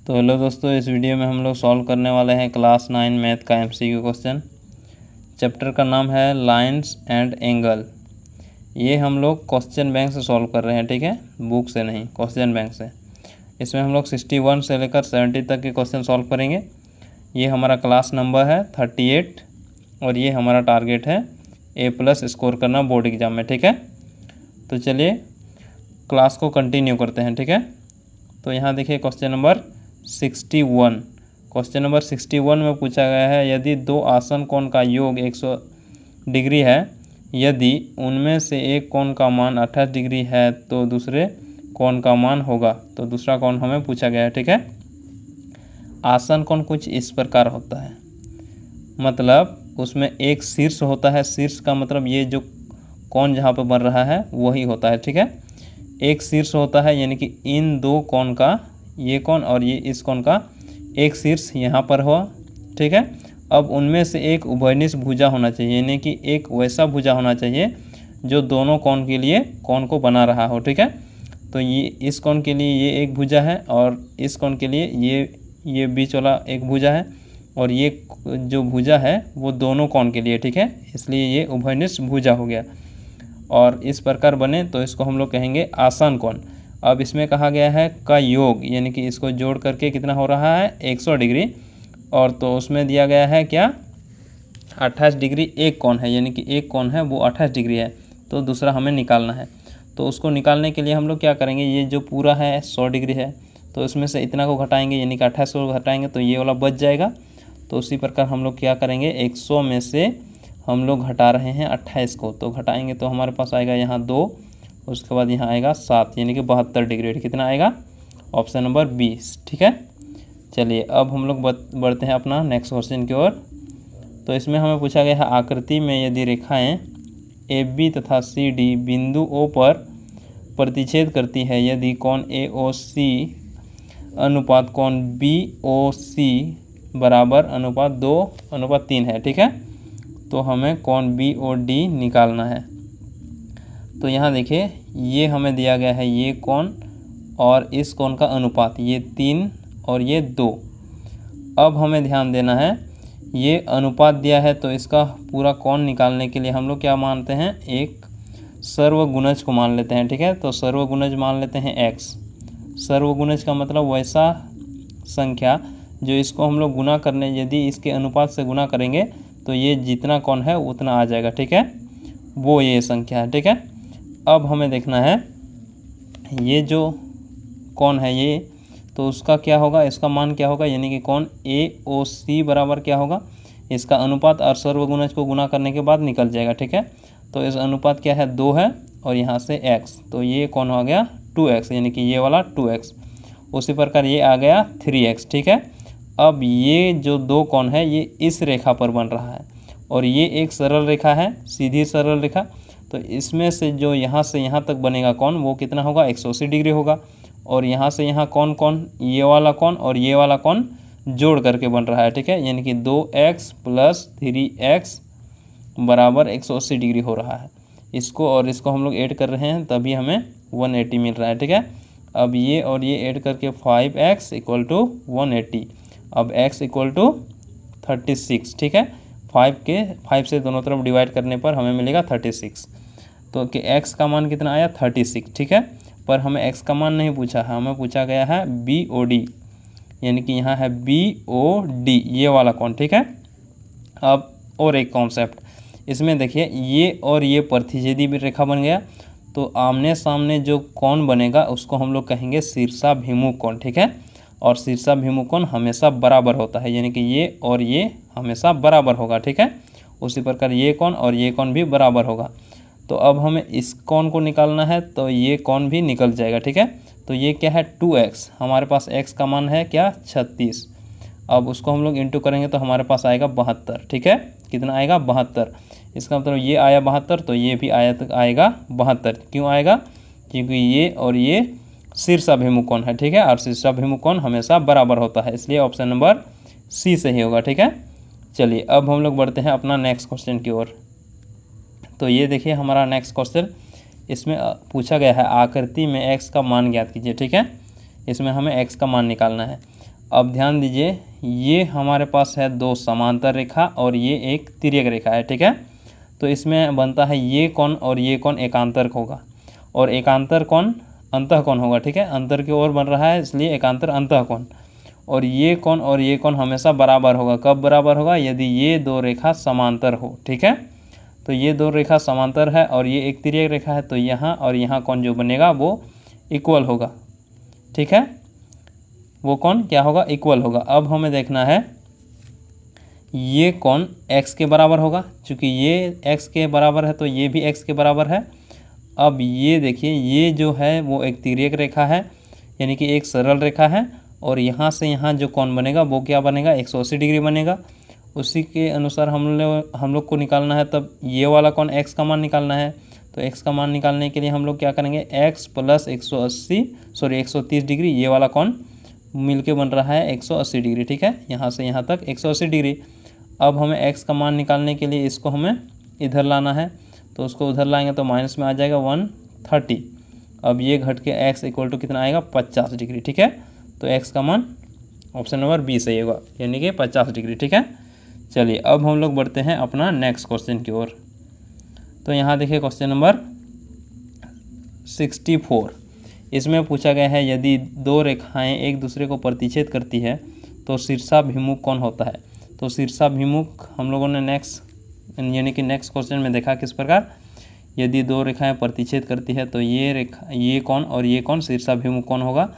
तो हेलो दोस्तों, इस वीडियो में हम लोग सॉल्व करने वाले हैं क्लास 9 मैथ का एमसीक्यू क्वेश्चन। चैप्टर का नाम है लाइंस एंड एंगल। ये हम लोग क्वेश्चन बैंक से सॉल्व कर रहे हैं, ठीक है, बुक से नहीं, क्वेश्चन बैंक से। इसमें हम लोग 61 से लेकर 70 तक के क्वेश्चन सॉल्व करेंगे। ये हमारा क्लास नंबर है 38 और ये हमारा टारगेट है A+ स्कोर करना बोर्ड एग्ज़ाम में, ठीक है। तो चलिए क्लास को कंटिन्यू करते हैं, ठीक है। तो यहाँ देखिए क्वेश्चन नंबर 61। क्वेश्चन नंबर 61 में पूछा गया है, यदि दो आसन कोण का योग 100 डिग्री है, यदि उनमें से एक कोण का मान 28 डिग्री है तो दूसरे कोण का मान होगा। तो दूसरा कोण हमें पूछा गया है, ठीक है। आसन कोण कुछ इस प्रकार होता है, मतलब उसमें एक शीर्ष होता है। शीर्ष का मतलब ये जो कोण जहाँ पर बन रहा है वही होता है, ठीक है। एक शीर्ष होता है, यानी कि इन दो कोण का, ये कोण और ये इस कोण का एक शीर्ष यहाँ पर हुआ, ठीक है। अब उनमें से एक उभयनिष्ठ भुजा होना चाहिए, यानी कि एक वैसा भुजा होना चाहिए जो दोनों कोण के लिए कोण को बना रहा हो, ठीक है। तो ये इस कोण के लिए ये एक भुजा है और इस कोण के लिए ये बीच वाला एक भुजा है, और ये जो भुजा है वो दोनों कोण के लिए, ठीक है। इसलिए ये उभयनिष्ठ भुजा हो गया और इस प्रकार बने तो इसको हम लोग कहेंगे आसन कोण। अब इसमें कहा गया है का योग, यानी कि इसको जोड़ करके कितना हो रहा है 100 डिग्री, और तो उसमें दिया गया है क्या 28 डिग्री एक कोण है, यानी कि एक कोण है वो 28 डिग्री है, तो दूसरा हमें निकालना है। तो उसको निकालने के लिए हम लोग क्या करेंगे, ये जो पूरा है 100 डिग्री है तो इसमें से इतना को घटाएंगे, यानी कि 28 को घटाएंगे तो ये वाला बच जाएगा। तो उसी प्रकार हम लोग क्या करेंगे, 100 में से हम लोग घटा रहे हैं 28 को, तो घटाएंगे तो हमारे पास आएगा यहाँ 2, उसके बाद यहाँ आएगा 7, यानी कि 72 डिग्री। कितना आएगा, ऑप्शन नंबर 20, ठीक है। चलिए अब हम लोग बढ़ते हैं अपना नेक्स्ट क्वेश्चन की ओर। तो इसमें हमें पूछा गया है, आकृति में यदि रेखाएं AB तथा CD बिंदु O पर प्रतिच्छेद करती है, यदि कोण AOC अनुपात कोण BOC बराबर अनुपात 2:3 है, ठीक है। तो हमें कोण BOD निकालना है। तो यहाँ देखिए ये हमें दिया गया है ये कोण और इस कोण का अनुपात, ये 3 और ये 2। अब हमें ध्यान देना है, ये अनुपात दिया है तो इसका पूरा कोण निकालने के लिए हम लोग क्या मानते हैं, एक सर्वगुणज को मान लेते हैं, ठीक है। तो सर्वगुणज मान लेते हैं x। सर्वगुणज का मतलब वैसा संख्या जो इसको हम लोग गुना करने, यदि इसके अनुपात से गुना करेंगे तो ये जितना कोण है उतना आ जाएगा, ठीक है, वो ये संख्या है, ठीक है। अब हमें देखना है ये जो कोण है ये, तो उसका क्या होगा, इसका मान क्या होगा, यानी कि कोण AOC बराबर क्या होगा, इसका अनुपात और सर्वगुणज को गुना करने के बाद निकल जाएगा, ठीक है। तो इस अनुपात क्या है 2 है और यहाँ से x, तो ये कोण हो गया 2x, यानी कि ये वाला 2x। उसी प्रकार ये आ गया 3x, ठीक है। अब ये जो दो कोण है ये इस रेखा पर बन रहा है और ये एक सरल रेखा है, सीधी सरल रेखा। तो इसमें से जो यहाँ से यहाँ तक बनेगा कोण वो कितना होगा, 180 डिग्री होगा। और यहाँ से यहाँ कोण ये वाला कोण और ये वाला कोण जोड़ करके बन रहा है, ठीक है, यानी कि 2x + 3x बराबर 180 डिग्री हो रहा है। इसको और इसको हम लोग ऐड कर रहे हैं तभी हमें 180 मिल रहा है, ठीक है। अब ये और ये ऐड करके 5x = 180। अब x = 36, ठीक है। 5 से दोनों तरफ डिवाइड करने पर हमें मिलेगा 36। तो कि x का मान कितना आया 36, ठीक है। पर हमें x का मान नहीं पूछा है, हमें पूछा गया है BOD, यानी कि यहाँ है BOD ये वाला कोण, ठीक है। अब और एक कॉन्सेप्ट इसमें देखिए, ये और ये प्रतिच्छेदी भी रेखा बन गया, तो आमने सामने जो कोण बनेगा उसको हम लोग कहेंगे शीर्षाभिमुख कोण, ठीक है। और शीर्षाभिमुख कोण हमेशा बराबर होता है, यानी कि ये और ये हमेशा बराबर होगा, ठीक है। उसी प्रकार ये कोण और ये कोण भी बराबर होगा। तो अब हमें इस कोण को निकालना है, तो ये कोण भी निकल जाएगा, ठीक है। तो ये क्या है 2x, हमारे पास x का मान है क्या 36। अब उसको हम लोग इंटू करेंगे तो हमारे पास आएगा 72, ठीक है। कितना आएगा 72। इसका मतलब ये आया 72 तो ये भी आएगा 72। क्यों आएगा, क्योंकि ये और ये शीर्षाभिमुख कोण है, ठीक है, और शीर्षाभिमुख कोण हमेशा बराबर होता है, इसलिए ऑप्शन नंबर C सही होगा, ठीक है। चलिए अब हम लोग बढ़ते हैं अपना नेक्स्ट क्वेश्चन की ओर। तो ये देखिए हमारा नेक्स्ट क्वेश्चन, इसमें पूछा गया है, आकृति में x का मान ज्ञात कीजिए, ठीक है। इसमें हमें x का मान निकालना है। अब ध्यान दीजिए, ये हमारे पास है दो समांतर रेखा और ये एक तिर्यक रेखा है, ठीक है। तो इसमें बनता है ये कोण और ये कोण एकांतर होगा, और एकांतर कोण अंतःकोण होगा, ठीक है। अंतर की ओर बन रहा है इसलिए एकांतर अंतःकोण। और ये कोण हमेशा बराबर होगा। कब बराबर होगा? यदि ये दो रेखा समांतर हो, ठीक है। तो ये दो रेखा समांतर है और ये एक तिर्यक रेखा है, तो यहाँ और यहाँ कोण जो बनेगा वो इक्वल होगा, ठीक है। वो कोण क्या होगा? इक्वल होगा। अब हमें देखना है ये कोण x के बराबर होगा, क्योंकि ये x के बराबर है तो ये भी x के बराबर है। अब ये देखिए, ये जो है वो एक तिर्यक रेखा है, यानी कि एक सरल रेखा है, और यहाँ से यहाँ जो कोण बनेगा वो क्या बनेगा? 180 डिग्री बनेगा। उसी के अनुसार हम लोग को निकालना है, तब ये वाला कोण x का मान निकालना है। तो x का मान निकालने के लिए हम लोग क्या करेंगे? x प्लस 130 डिग्री, ये वाला कोण मिलके बन रहा है 180 डिग्री, ठीक है। यहाँ से यहाँ तक 180 डिग्री। अब हमें x का मान निकालने के लिए इसको हमें इधर लाना है, तो उसको उधर लाएंगे तो माइनस में आ जाएगा 130। अब ये घट के x इक्वल टू कितना आएगा? 50 डिग्री, ठीक है। तो x का मान ऑप्शन नंबर बी सही होगा, यानी कि 50 डिग्री, ठीक है। चलिए अब हम लोग बढ़ते हैं अपना नेक्स्ट क्वेश्चन की ओर। तो यहाँ देखिए क्वेश्चन नंबर 64। इसमें पूछा गया है यदि दो रेखाएं एक दूसरे को प्रतिच्छेद करती है तो शीर्षाभिमुख कौन होता है? तो शीर्षाभिमुख हम लोगों ने नेक्स्ट क्वेश्चन में देखा किस प्रकार, यदि दो रेखाएं प्रतिच्छेद करती है तो ये कोण और ये कोण शीर्षाभिमुख कौन होगा?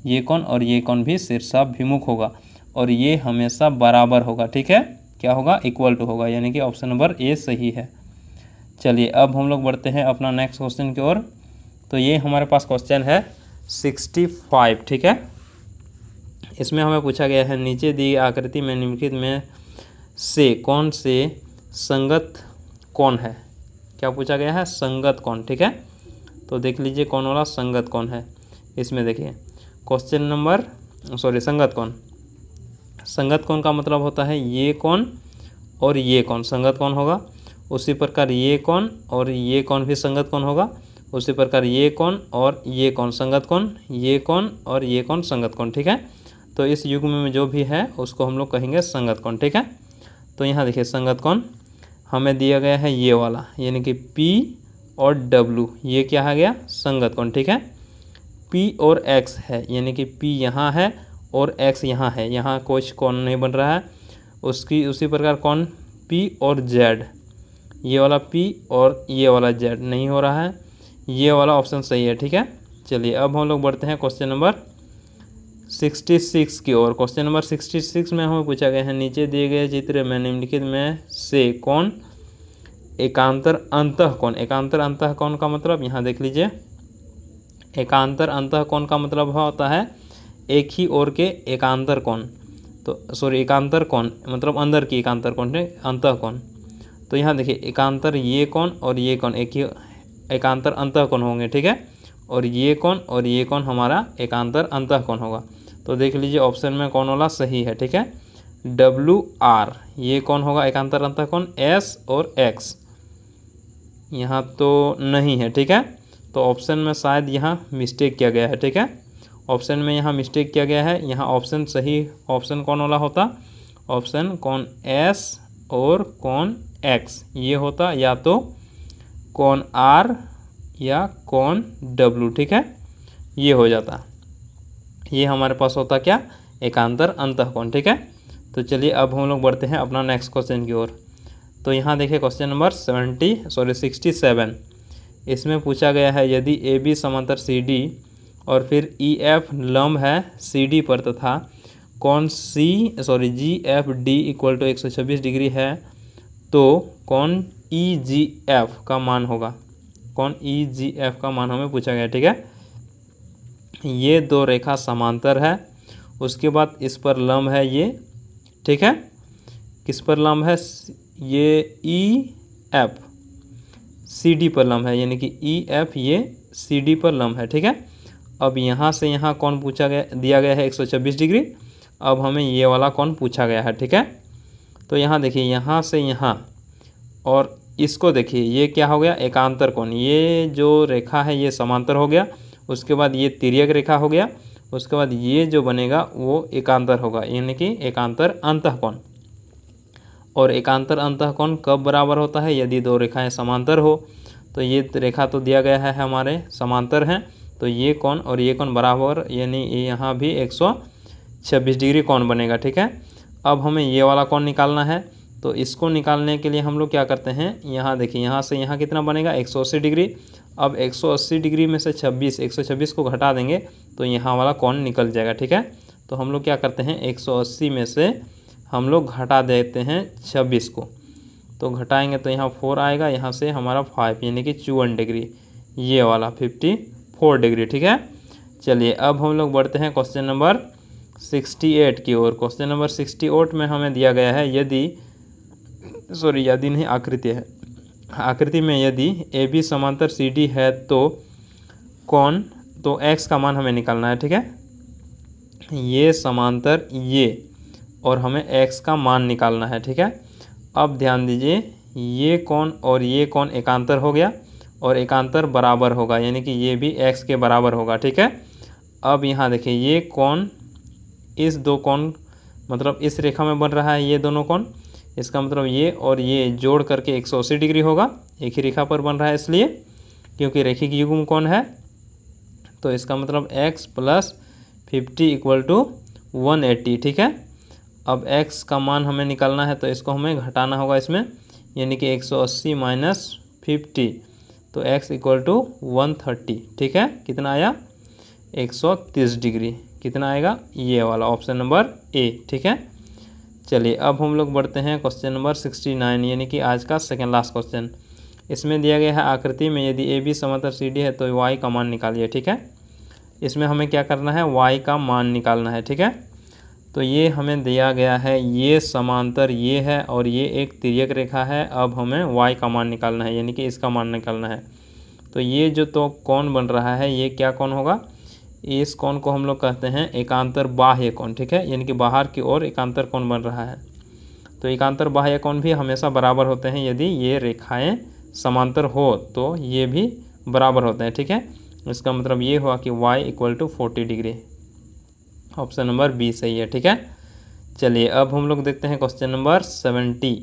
ये कोण और ये कोण भी शीर्षाभिमुख होगा, और ये हमेशा बराबर होगा, ठीक है। क्या होगा? इक्वल टू होगा, यानी कि ऑप्शन नंबर ए सही है। चलिए अब हम लोग बढ़ते हैं अपना नेक्स्ट क्वेश्चन की ओर। तो ये हमारे पास क्वेश्चन है 65, ठीक है। इसमें हमें पूछा गया है नीचे दी आकृति में निम्नलिखित में से कौन से संगत कोण है? क्या पूछा गया है? संगत कोण, ठीक है। तो देख लीजिए कौन वाला संगत कोण है। इसमें देखिए क्वेश्चन नंबर संगत कोण। संगत कोण का मतलब होता है ये कोण और ये कोण संगत कोण होगा। उसी प्रकार ये कोण और ये कोण भी संगत कोण होगा। उसी प्रकार ये कोण और ये कोण संगत कोण, ये कोण और ये कोण संगत कोण, ठीक है। तो इस युग्म में जो भी है उसको हम लोग कहेंगे संगत कोण, ठीक है। तो यहाँ देखिए संगत कोण हमें दिया गया है ये वाला, यानी कि P और W, ये क्या आ गया? संगत कोण, ठीक है। P और X है, यानी कि P यहाँ है और X यहाँ है, यहाँ कुछ कोण नहीं बन रहा है। उसी प्रकार कोण P और Z, ये वाला P और ये वाला Z नहीं हो रहा है, ये वाला ऑप्शन सही है, ठीक है। चलिए अब हम लोग बढ़ते हैं क्वेश्चन नंबर 66 की ओर। क्वेश्चन नंबर 66 में हमें पूछा गया है नीचे दिए गए चित्र में निम्नलिखित में से कौन एकांतर अंतःकोण? एकांतर अंतःकोण का मतलब यहाँ देख लीजिए, एकांतर अंतःकोण का मतलब होता है एक ही ओर के एकांतर कोण। तो एकांतर कोण मतलब अंदर की एकांतर कोण है अंतःकोण। तो यहाँ देखिए एकांतर ये कोण और ये कोण एक ही एकांतर अंतःकोण होंगे, ठीक है। और ये कोण हमारा एकांतर अंतःकोण होगा। तो देख लीजिए ऑप्शन में कौन वाला सही है, ठीक है। WR ये कौन होगा? एकांतर अंतःकोण। S और X यहाँ तो नहीं है, ठीक है। तो ऑप्शन में शायद यहाँ मिस्टेक किया गया है, ठीक है। ऑप्शन में यहाँ मिस्टेक किया गया है। यहाँ ऑप्शन सही ऑप्शन कौन वाला होता? ऑप्शन कौन S और कौन X ये होता, या तो कौन R या कौन W, ठीक है। ये हो जाता, ये हमारे पास होता क्या? एकांतर अंतःकोण, ठीक है। तो चलिए अब हम लोग बढ़ते हैं अपना नेक्स्ट क्वेश्चन की ओर। तो यहाँ देखिए क्वेश्चन नंबर 67। इसमें पूछा गया है यदि AB समांतर CD और फिर EF लंब है CD पर तथा कौन GFD इक्वल टू 126 डिग्री है, तो कौन EGF का मान होगा? कौन EGF का मान हमें पूछा गया, ठीक है। ये दो रेखा समांतर है, उसके बाद इस पर लंब है ये, ठीक है। किस पर लंब है? ये EF CD पर लंब है, यानी कि EF ये CD पर लंब है, ठीक है। अब यहाँ से यहाँ कौन पूछा गया दिया गया है 126 डिग्री। अब हमें ये वाला कौन पूछा गया है, ठीक है। तो यहाँ देखिए यहाँ से यहाँ और इसको देखिए ये क्या हो गया? एकांतर कोण। ये जो रेखा है ये समांतर हो गया, उसके बाद ये तिर्यक रेखा हो गया, उसके बाद ये जो बनेगा वो एकांतर होगा, यानी कि एकांतर अंतःकोण। और एकांतर अंतःकोण कब बराबर होता है? यदि दो रेखाएं समांतर हो। तो ये रेखा तो दिया गया है हमारे समांतर हैं, तो ये कोण और ये कोण बराबर, यानी यहाँ भी 126 डिग्री कोण बनेगा। ठीक है, अब हमें ये वाला कोण निकालना है। तो इसको निकालने के लिए हम लोग क्या करते हैं, यहाँ देखिए, यहाँ से यहाँ कितना बनेगा 180 डिग्री। अब 180 डिग्री में से 126 को घटा देंगे तो यहाँ वाला कोण निकल जाएगा। ठीक है, तो हम लोग क्या करते हैं, 180 में से हम लोग घटा देते हैं 26 को, तो घटाएंगे तो यहाँ 4 आएगा, यहाँ से हमारा 5 यानी कि 54 डिग्री, ये वाला 54 डिग्री। ठीक है, चलिए अब हम लोग बढ़ते हैं क्वेश्चन नंबर 68 की ओर। क्वेश्चन नंबर 68 में हमें दिया गया है यदि नहीं, आकृति है। आकृति में यदि ए बी समांतर सी डी है तो कौन, तो एक्स का मान हमें निकालना है। ठीक है, ये समांतर ये, और हमें एक्स का मान निकालना है। ठीक है, अब ध्यान दीजिए, ये कोण और ये कोण एकांतर हो गया और एकांतर बराबर होगा, यानी कि ये भी एक्स के बराबर होगा। ठीक है, अब यहाँ देखिए, ये कोण इस दो कोण मतलब इस रेखा में बन रहा है, ये दोनों कोण, इसका मतलब ये और ये जोड़ करके 180 डिग्री होगा, एक ही रेखा पर बन रहा है इसलिए, क्योंकि रैखिक युग्म कोण है। तो इसका मतलब x + 50 = 180। ठीक है, अब x का मान हमें निकालना है, तो इसको हमें घटाना होगा इसमें, यानी कि 180 - 50, तो x = 130। ठीक है, कितना आया 130 डिग्री, कितना आएगा ये वाला, ऑप्शन नंबर ए। ठीक है, चलिए अब हम लोग बढ़ते हैं क्वेश्चन नंबर 69, यानी कि आज का सेकेंड लास्ट क्वेश्चन। इसमें दिया गया है आकृति में यदि ए बी समांतर सी डी है तो y का मान निकालिए। ठीक है, इसमें हमें क्या करना है, y का मान निकालना है। ठीक है, तो ये हमें दिया गया है, ये समांतर ये है और ये एक तिर्यक रेखा है। अब हमें y का मान निकालना है, यानी कि इसका मान निकालना है। तो ये जो तो कोण बन रहा है, ये क्या कोण होगा, इस कोण को हम लोग कहते हैं एकांतर बाह्य कोण। ठीक है, यानी कि बाहर की ओर एकांतर कोण बन रहा है। तो एकांतर बाह्य कोण भी हमेशा बराबर होते हैं, यदि ये रेखाएं समांतर हो तो ये भी बराबर होते हैं। ठीक है, इसका मतलब ये हुआ कि y = 40 degree, option number B सही है। ठीक है, चलिए अब हम लोग देखते हैं क्वेश्चन नंबर 70,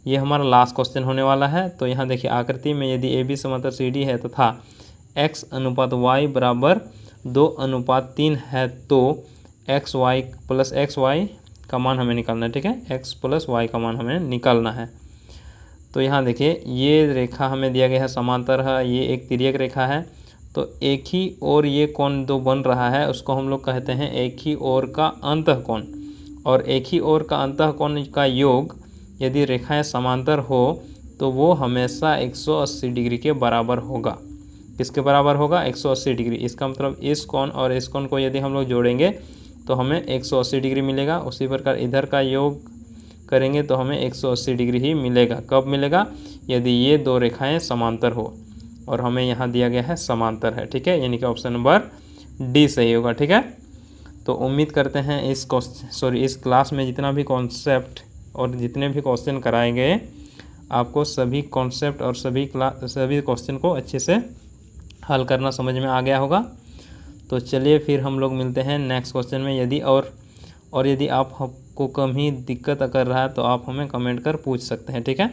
ये हमारा लास्ट क्वेश्चन होने वाला है। तो यहाँ देखिए, आकृति में यदि ए बी समांतर सी डी है तथा x अनुपात y बराबर 2:3 है तो xy + xy का मान हमें निकालना है। ठीक है, x + y का मान हमें निकालना है। तो यहाँ देखिए, ये रेखा हमें दिया गया है समांतर है, ये एक तिर्यक रेखा है। तो एक ही ओर ये कोण जो बन रहा है उसको हम लोग कहते हैं एक ही ओर का अंतःकोण, और एक ही ओर का अंतःकोण का योग यदि रेखाएं समांतर हो तो वो हमेशा 180 डिग्री के बराबर होगा। किसके बराबर होगा, 180 डिग्री। इसका मतलब इस कोण और इस कोण को यदि हम लोग जोड़ेंगे तो हमें 180 डिग्री मिलेगा। उसी प्रकार इधर का योग करेंगे तो हमें 180 डिग्री ही मिलेगा। कब मिलेगा, यदि ये दो रेखाएं समांतर हो, और हमें यहाँ दिया गया है समांतर है। ठीक है, यानी कि ऑप्शन नंबर डी सही होगा। ठीक है, तो उम्मीद करते हैं इस क्लास में जितना भी कॉन्सेप्ट और जितने भी क्वेश्चन कराए गए, आपको सभी कॉन्सेप्ट और सभी क्वेश्चन को अच्छे से हल करना समझ में आ गया होगा। तो चलिए फिर हम लोग मिलते हैं नेक्स्ट क्वेश्चन में। यदि यदि आपको कहीं दिक्कत कर रहा है तो आप हमें कमेंट कर पूछ सकते हैं। ठीक है।